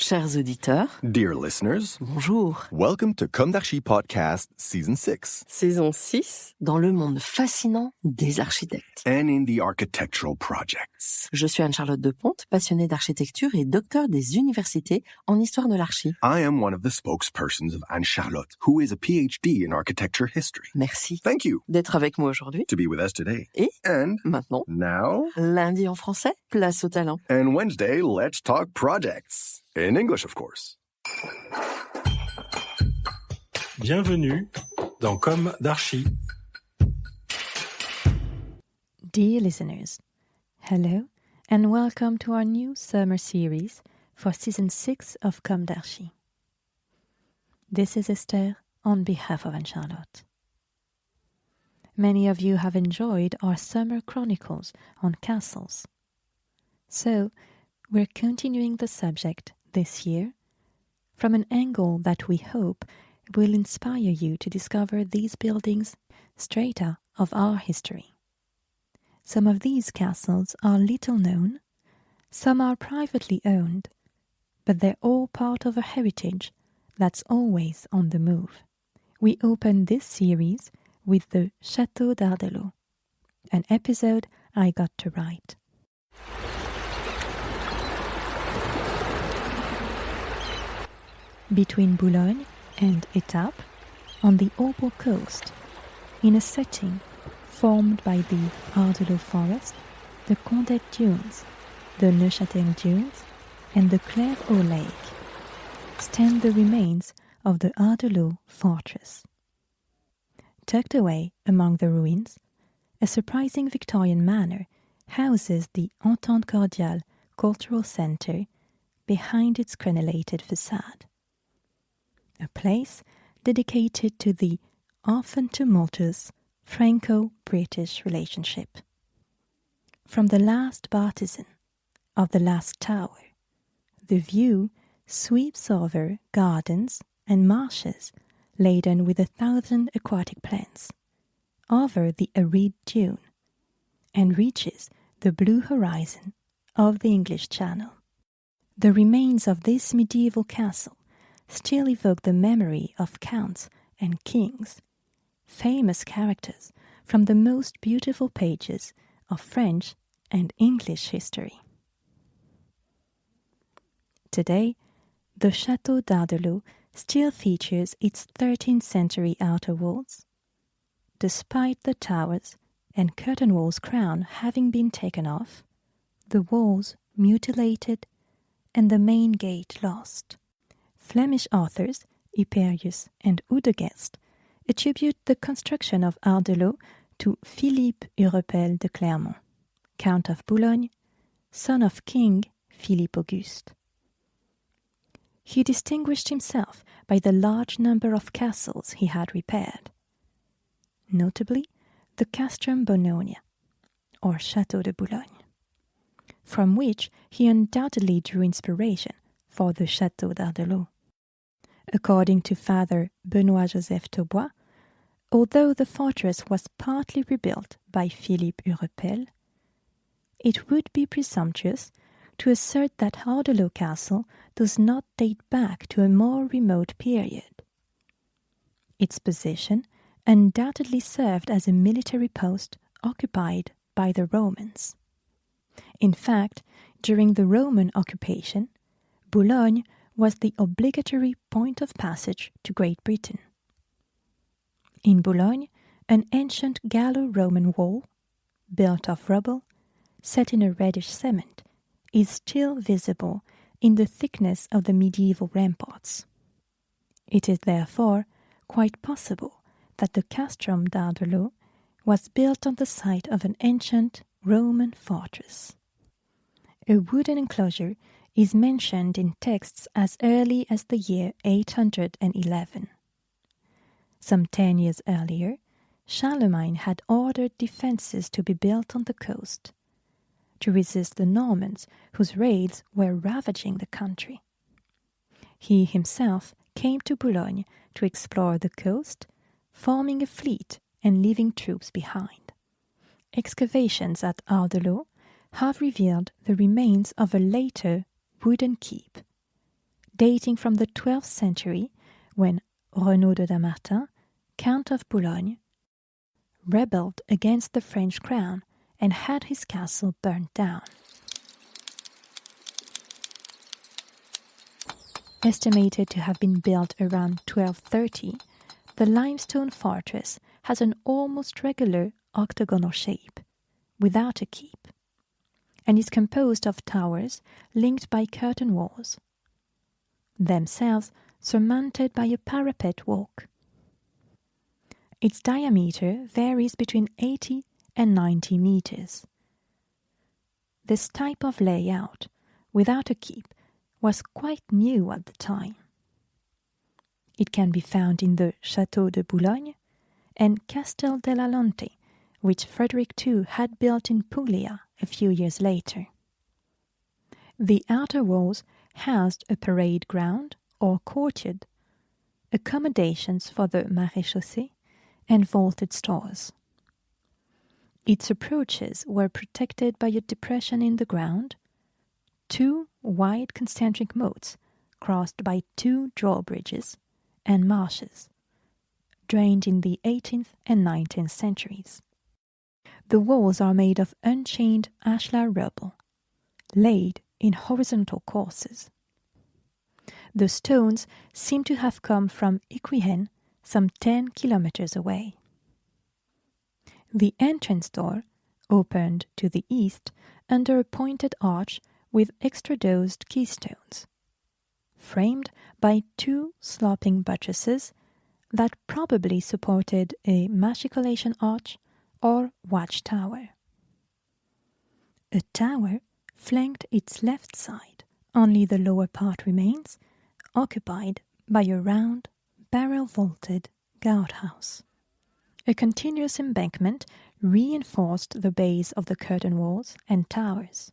Chers auditeurs, Dear listeners, bonjour. welcome to Comme d'Archi Podcast Season 6. Saison 6, dans le monde fascinant des architectes. And in the architectural projects. Je suis Anne-Charlotte Deponte, passionnée d'architecture et docteur des universités en histoire de l'archi. I am one of the spokespersons of Anne-Charlotte, who is a PhD in architecture history. Merci. Thank you D'être avec moi aujourd'hui. to be with us today. Et And maintenant, now, lundi en français, place au talent. and Wednesday, let's talk projects. In English, of course. Bienvenue dans Comme d'Archi. Dear listeners, hello and welcome to our new summer series for season 6 of Comme d'Archi. This is Esther on behalf of Anne-Charlotte. Many of you have enjoyed our summer chronicles on castles. So, we're continuing the subject this year from an angle that we hope will inspire you to discover these buildings strata of our history. Some of these castles are little known, some are privately owned, but they're all part of a heritage that's always on the move. We open this series with the Château d'Hardelot, an episode I got to write. Between Boulogne and Étampes, on the Opal coast, in a setting formed by the Hardelot forest, the Condé dunes, the Neuchâtel dunes, and the Clairvaux lake, stand the remains of the Hardelot fortress. Tucked away among the ruins, a surprising Victorian manor houses the Entente Cordiale Cultural Centre behind its crenellated facade. A place dedicated to the often tumultuous Franco-British relationship. From the last bartizan of the last tower, the view sweeps over gardens and marshes laden with 1,000 aquatic plants, over the arid dune, and reaches the blue horizon of the English Channel. The remains of this medieval castle still evoke the memory of counts and kings, famous characters from the most beautiful pages of French and English history. Today, the Château d'Hardelot still features its 13th century outer walls, despite the towers and curtain walls' crown having been taken off, the walls mutilated, and the main gate lost. Flemish authors, Hyperius and Udegest, attribute the construction of Hardelot to Philippe Hurepel de Clermont, Count of Boulogne, son of King Philippe Auguste. He distinguished himself by the large number of castles he had repaired, notably the Castrum Bononia, or Château de Boulogne, from which he undoubtedly drew inspiration for the Château d'Hardelot. According to Father Benoît-Joseph Taubois, although the fortress was partly rebuilt by Philippe Hurepel, it would be presumptuous to assert that Hardelot Castle does not date back to a more remote period. Its position undoubtedly served as a military post occupied by the Romans. In fact, during the Roman occupation, Boulogne was the obligatory point of passage to Great Britain. In Boulogne, an ancient Gallo-Roman wall, built of rubble, set in a reddish cement, is still visible in the thickness of the medieval ramparts. It is therefore quite possible that the Castrum d'Hardelot was built on the site of an ancient Roman fortress. A wooden enclosure is mentioned in texts as early as the year 811. Some 10 years earlier, Charlemagne had ordered defences to be built on the coast to resist the Normans whose raids were ravaging the country. He himself came to Boulogne to explore the coast, forming a fleet and leaving troops behind. Excavations at Hardelot have revealed the remains of a later wooden keep, dating from the 12th century when Renaud de Damartin, Count of Boulogne, rebelled against the French crown and had his castle burnt down. Estimated to have been built around 1230, the limestone fortress has an almost regular octagonal shape, without a keep, and is composed of towers linked by curtain walls, themselves surmounted by a parapet walk. Its diameter varies between 80 and 90 meters. This type of layout, without a keep, was quite new at the time. It can be found in the Château de Boulogne and Castel della Lonte, which Frederick II had built in Puglia a few years later. The outer walls housed a parade ground or courtyard, accommodations for the maréchaussée, and vaulted stores. Its approaches were protected by a depression in the ground, 2 wide concentric moats crossed by 2 drawbridges, and marshes, drained in the 18th and 19th centuries. The walls are made of unchained ashlar rubble, laid in horizontal courses. The stones seem to have come from Iquien, some 10 kilometers away. The entrance door opened to the east under a pointed arch with extradosed keystones, framed by 2 sloping buttresses that probably supported a machicolation arch or watchtower. A tower flanked its left side. Only the lower part remains, occupied by a round, barrel-vaulted guardhouse. A continuous embankment reinforced the base of the curtain walls and towers.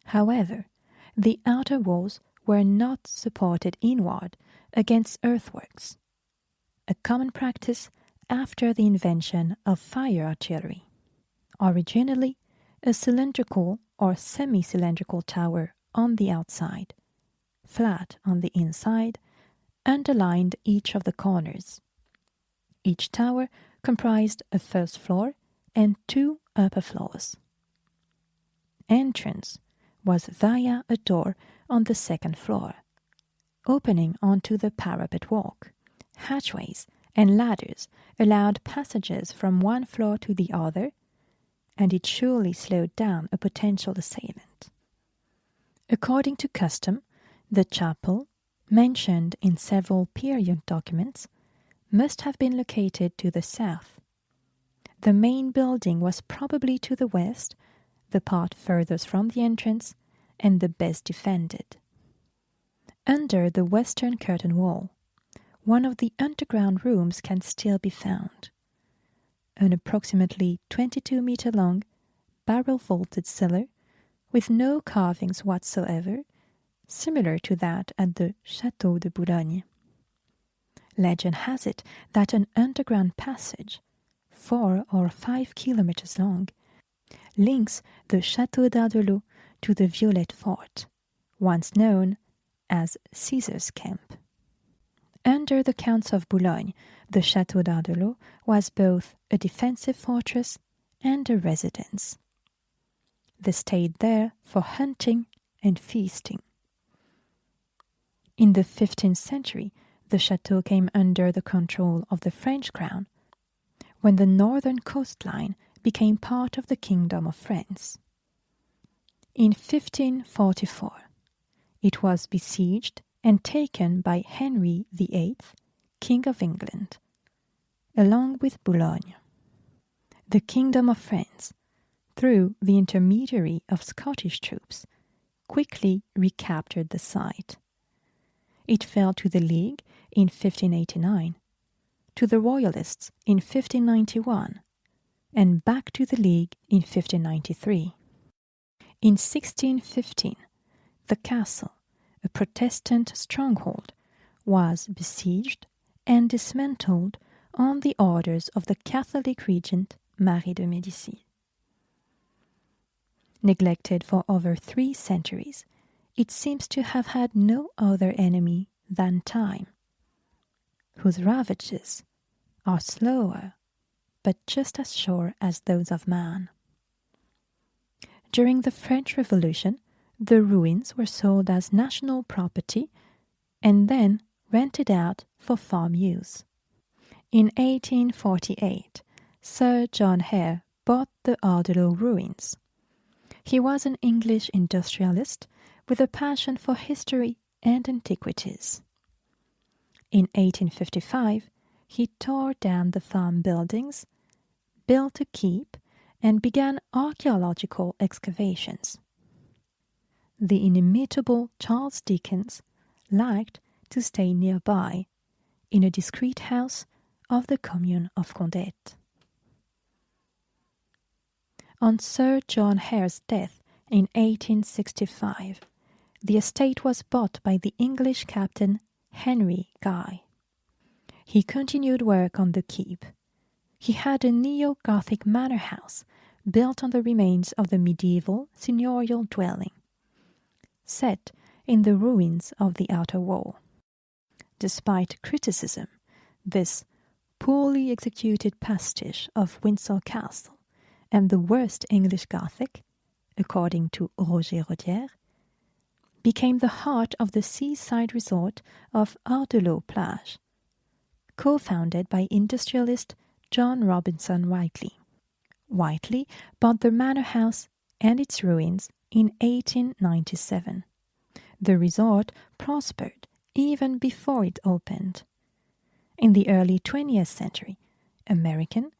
However, the outer walls were not supported inward against earthworks, a common practice after the invention of fire artillery. Originally, a cylindrical or semi-cylindrical tower on the outside, flat on the inside, underlined each of the corners. Each tower comprised a first floor and 2 upper floors. Entrance was via a door on the second floor, opening onto the parapet walk. Hatchways and ladders allowed passages from one floor to the other, and it surely slowed down a potential assailant. According to custom, the chapel, mentioned in several period documents, must have been located to the south. The main building was probably to the west, the part furthest from the entrance, and the best defended. Under the western curtain wall, one of the underground rooms can still be found. An approximately 22-meter long, barrel-vaulted cellar with no carvings whatsoever, similar to that at the Château de Boulogne. Legend has it that an underground passage, 4 or 5 kilometers long, links the Château d'Hardelot to the Violette Fort, once known as Caesar's Camp. Under the Counts of Boulogne, the Château d'Hardelot was both a defensive fortress and a residence. They stayed there for hunting and feasting. In the 15th century, the château came under the control of the French crown when the northern coastline became part of the Kingdom of France. In 1544, it was besieged and taken by Henry VIII, King of England, along with Boulogne. The Kingdom of France, through the intermediary of Scottish troops, quickly recaptured the site. It fell to the League in 1589, to the Royalists in 1591, and back to the League in 1593. In 1615, the castle, a Protestant stronghold, was besieged and dismantled on the orders of the Catholic regent Marie de Médicis. Neglected for over 3 centuries, it seems to have had no other enemy than time, whose ravages are slower but just as sure as those of man. During the French Revolution, the ruins were sold as national property and then rented out for farm use. In 1848, Sir John Hare bought the Hardelot ruins. He was an English industrialist with a passion for history and antiquities. In 1855, he tore down the farm buildings, built a keep, and began archaeological excavations. The inimitable Charles Dickens liked to stay nearby, in a discreet house of the commune of Condé. On Sir John Hare's death in 1865, the estate was bought by the English captain Henry Guy. He continued work on the keep. He had a neo-Gothic manor house built on the remains of the medieval seigneurial dwelling, set in the ruins of the outer wall. Despite criticism, this poorly executed pastiche of Windsor Castle and the worst English Gothic, according to Roger Rodier, became the heart of the seaside resort of Hardelot Plage, co-founded by industrialist John Robinson Whiteley. Whiteley bought the manor house and its ruins in 1897. The resort prospered even before it opened. In the early 20th century, American,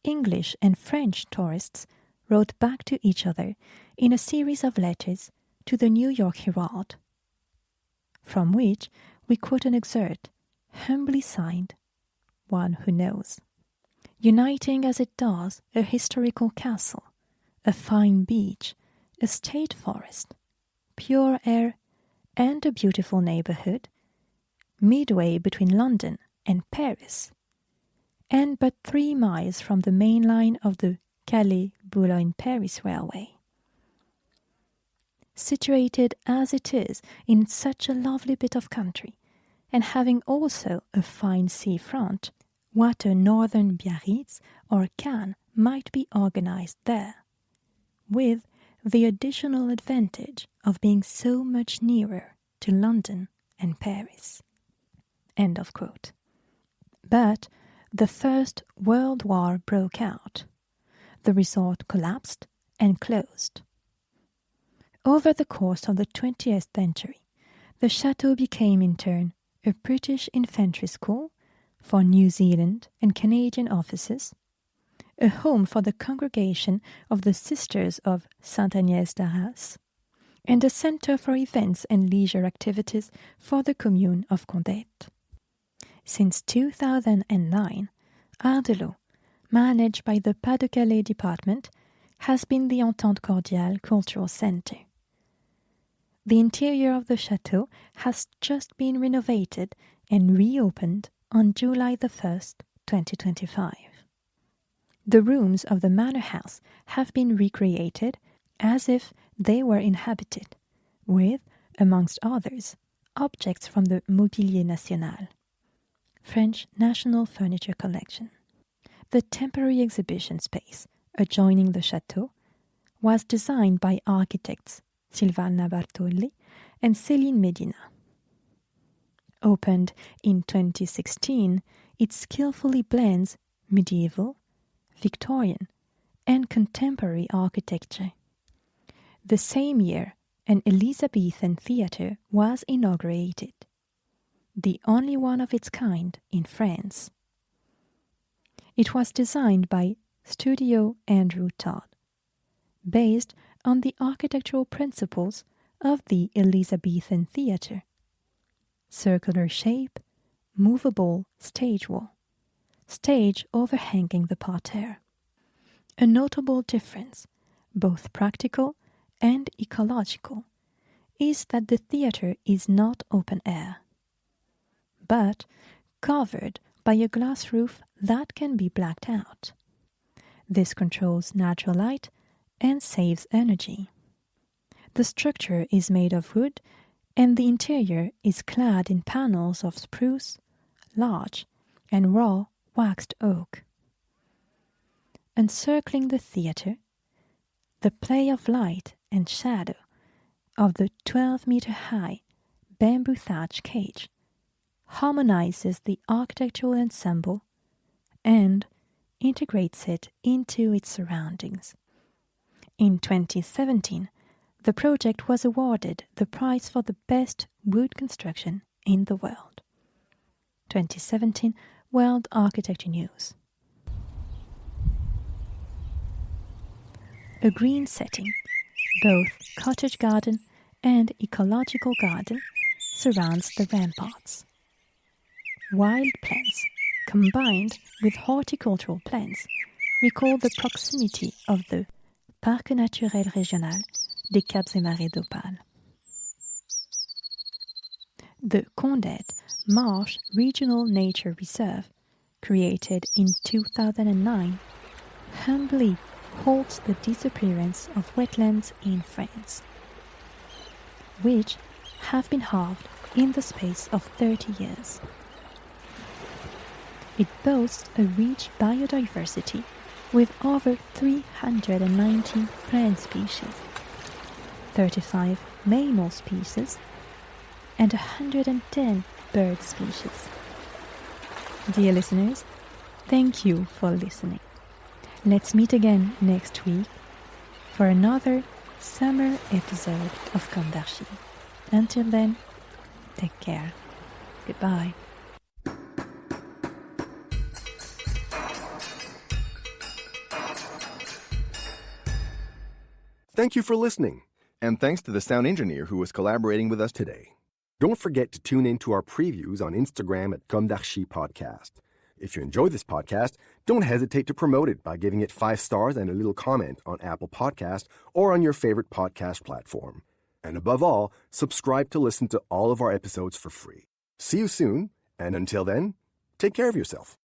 English, and French tourists wrote back to each other in a series of letters to the New York Herald, from which we quote an excerpt, humbly signed, "One who knows," uniting as it does a historical castle, a fine beach, a state forest, pure air, and a beautiful neighborhood, midway between London and Paris, and but 3 miles from the main line of the Calais-Boulogne-Paris railway. Situated as it is in such a lovely bit of country, and having also a fine sea front, what a northern Biarritz or Cannes might be organized there, with the additional advantage of being so much nearer to London and Paris. End of quote. But the First World War broke out. The resort collapsed and closed. Over the course of the 20th century, the Château became in turn a British infantry school for New Zealand and Canadian officers, a home for the congregation of the Sisters of Sainte Agnès d'Arras, and a centre for events and leisure activities for the commune of Condé. Since 2009, Hardelot, managed by the Pas-de-Calais department, has been the Entente Cordiale Cultural Centre. The interior of the château has just been renovated and reopened on July the 1st, 2025. The rooms of the manor house have been recreated as if they were inhabited, with, amongst others, objects from the Mobilier National, French National Furniture Collection. The temporary exhibition space adjoining the château was designed by architects Silvana Bartoli and Céline Medina. Opened in 2016, it skillfully blends medieval, Victorian, and contemporary architecture. The same year, an Elizabethan theatre was inaugurated, the only one of its kind in France. It was designed by Studio Andrew Todd, based on the architectural principles of the Elizabethan theatre: circular shape, movable stage wall, stage overhanging the parterre. A notable difference, both practical and ecological, is that the theatre is not open air, but covered by a glass roof that can be blacked out. This controls natural light and saves energy. The structure is made of wood, and the interior is clad in panels of spruce, larch, and raw waxed oak. Encircling the theatre, the play of light and shadow of the 12-meter-high bamboo thatch cage harmonizes the architectural ensemble and integrates it into its surroundings. In 2017, the project was awarded the prize for the best wood construction in the world. 2017 World Architecture News. A green setting, both cottage garden and ecological garden, surrounds the ramparts. Wild plants, combined with horticultural plants, recall the proximity of the Parc naturel régional des Caps et Marais d'Opale. The Condette Marsh Regional Nature Reserve, created in 2009, humbly holds the disappearance of wetlands in France, which have been halved in the space of 30 years. It boasts a rich biodiversity with over 390 plant species, 35 mammal species, and 110 bird species. Dear listeners, thank you for listening. Let's meet again next week for another summer episode of Comme d'Archi. Until then, take care. Goodbye. Thank you for listening, and thanks to the sound engineer who was collaborating with us today. Don't forget to tune in to our previews on Instagram at Comme d'Archi Podcast. If you enjoy this podcast, don't hesitate to promote it by giving it 5 stars and a little comment on Apple Podcast or on your favorite podcast platform. And above all, subscribe to listen to all of our episodes for free. See you soon, and until then, take care of yourself.